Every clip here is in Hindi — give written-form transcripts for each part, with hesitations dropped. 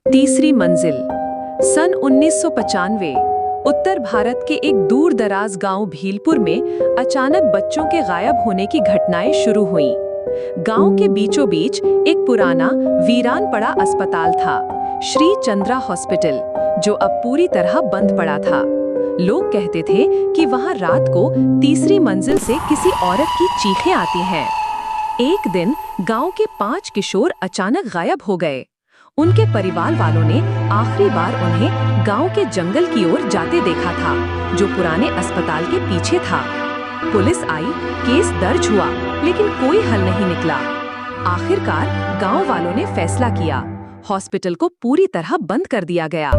तीसरी मंजिल। सन 1995 उत्तर भारत के एक दूर दराज गांव भीलपुर में अचानक बच्चों के गायब होने की घटनाएं शुरू हुईं। गांव के बीचों बीच एक पुराना वीरान पड़ा अस्पताल था, श्री चंद्रा हॉस्पिटल, जो अब पूरी तरह बंद पड़ा था। लोग कहते थे कि वहां रात को तीसरी मंजिल से किसी औरत की चीखें आती हैं। एक दिन गांव के 5 किशोर अचानक गायब हो गए। उनके परिवार वालों ने आखिरी बार उन्हें गांव के जंगल की ओर जाते देखा था, जो पुराने अस्पताल के पीछे था। पुलिस आई, केस दर्ज हुआ, लेकिन कोई हल नहीं निकला। आखिरकार गांव वालों ने फैसला किया, हॉस्पिटल को पूरी तरह बंद कर दिया गया,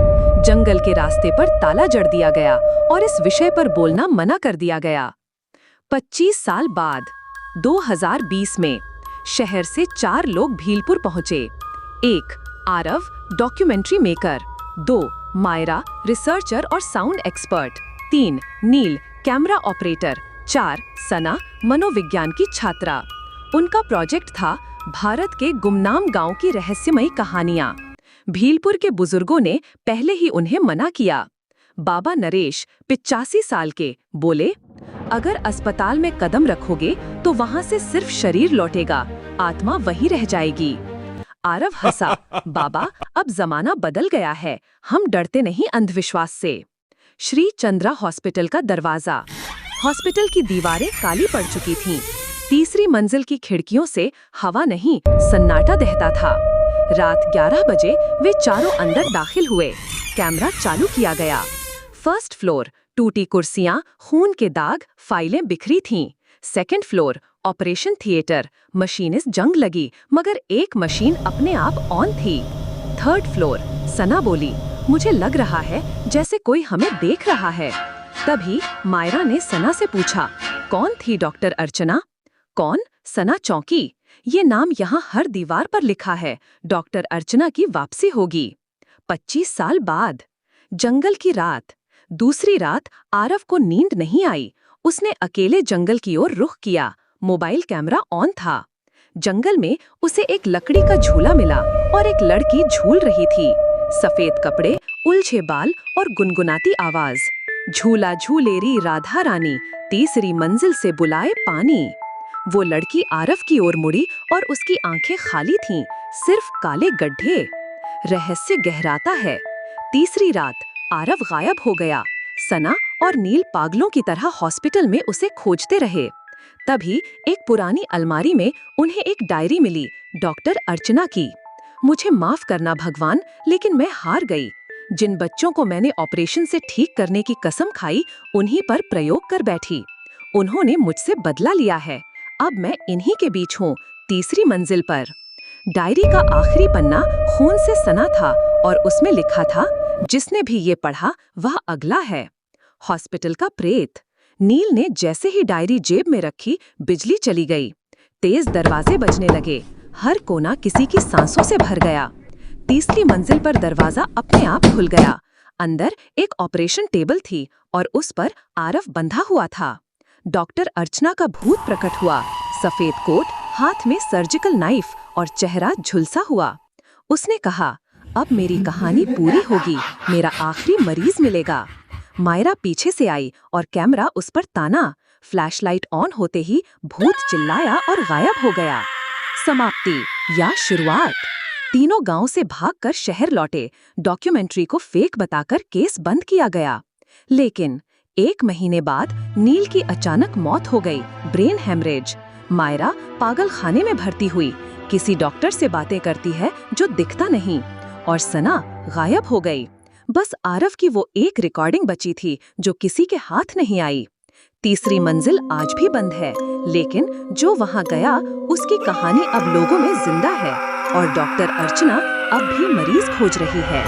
जंगल के रास्ते पर ताला जड़ दिया गया और इस विषय पर बोलना मना कर दिया गया। 25 साल बाद 2020 में शहर से 4 लोग भीलपुर पहुंचे। 1 Aarav, documentary maker. 2 Myra, researcher और sound expert. 3 Neel, camera operator. 4 Sana, मनोविज्ञान की छात्रा। उनका प्रोजेक्ट था भारत के गुमनाम गांव की रहस्यमयी कहानियां। भीलपुर के बुजुर्गों ने पहले ही उन्हें मना किया। बाबा नरेश, 85 साल के, बोले, अगर अस्पताल में कदम रखोगे तो वहां से सिर्फ शरीर लौटेगा, आत्मा वहीं रह जाएगी। आरव हंसा, बाबा, अब जमाना बदल गया है, हम डरते नहीं अंधविश्वास से। श्री चंद्रा हॉस्पिटल का दरवाजा। हॉस्पिटल की दीवारें काली पड़ चुकी थीं। तीसरी मंजिल की खिड़कियों से हवा नहीं, सन्नाटा दहता था। रात 11 बजे वे चारों अंदर दाखिल हुए। कैमरा चालू किया गया। फर्स्ट फ्लोर, टूटी कुर्सियां, खून के दाग, फाइलें बिखरी थीं। Second floor, operation theatre, machinist जंग लगी, मगर एक मशीन अपने आप ऑन थी। थर्ड फ्लोर, सना बोली, मुझे लग रहा है जैसे कोई हमें देख रहा है। तभी मायरा ने सना से पूछा, कौन थी डॉक्टर अर्चना? कौन? सना चौंकी। ये नाम यहाँ हर दीवार पर लिखा है, डॉक्टर अर्चना की वापसी होगी। 25 साल बाद। जंगल की रात। दूसरी रात आरव को नींद नहीं आई। उसने अकेले जंगल की ओर रुख किया। मोबाइल कैमरा ऑन था। जंगल में उसे एक लकड़ी का झूला मिला और एक लड़की झूल रही थी। सफेद कपड़े, उलझे बाल और गुनगुनाती आवाज, झूला झूलेरी राधा रानी, तीसरी मंजिल से बुलाए पानी। वो लड़की आरव की ओर मुड़ी और उसकी आंखें खाली थीं, सिर्फ काले गड्ढे। रहस्य गहराता है। तीसरी रात आरव गायब हो गया। सना और नील पागलों की तरह हॉस्पिटल में उसे खोजते रहे। तभी एक पुरानी अलमारी में उन्हें एक डायरी मिली, डॉक्टर अर्चना की। मुझे माफ करना भगवान, लेकिन मैं हार गई। जिन बच्चों को मैंने ऑपरेशन से ठीक करने की कसम खाई, उन्हीं पर प्रयोग कर बैठी। उन्होंने मुझसे बदला लिया है। अब मैं इन्हीं के बीच हूँ, तीसरी मंजिल पर। डायरी का आखिरी पन्ना खून से सना था और उसमें लिखा था, जिसने भी ये पढ़ा वह अगला है। हॉस्पिटल का प्रेत। नील ने जैसे ही डायरी जेब में रखी, बिजली चली गई। तेज दरवाजे बजने लगे। हर कोना किसी की सांसों से भर गया। तीसरी मंजिल पर दरवाजा अपने आप खुल गया। अंदर एक ऑपरेशन टेबल थी और उस पर आरव बंधा हुआ था। डॉक्टर अर्चना का भूत प्रकट हुआ। सफेद कोट, हाथ में सर्जिकल नाइफ और चेहरा झुलसा हुआ। उसने कहा, अब मेरी कहानी पूरी होगी, मेरा आखिरी मरीज मिलेगा। मायरा पीछे से आई और कैमरा उस पर ताना। फ्लैशलाइट ऑन होते ही भूत चिल्लाया और गायब हो गया। समाप्ति या शुरुआत। तीनों गांव से भागकर शहर लौटे। डॉक्यूमेंट्री को फेक बताकर केस बंद किया गया। लेकिन 1 महीने बाद नील की अचानक मौत हो गई, ब्रेन हेमरेज। मायरा पागल खाने में भर्ती हुई, किसी डॉक्टर से बातें करती है जो दिखता नहीं। और सना गायब हो गई। बस आरव की वो एक रिकॉर्डिंग बची थी जो किसी के हाथ नहीं आई। तीसरी मंजिल आज भी बंद है, लेकिन जो वहां गया उसकी कहानी अब लोगों में जिंदा है और डॉक्टर अर्चना अब भी मरीज खोज रही है।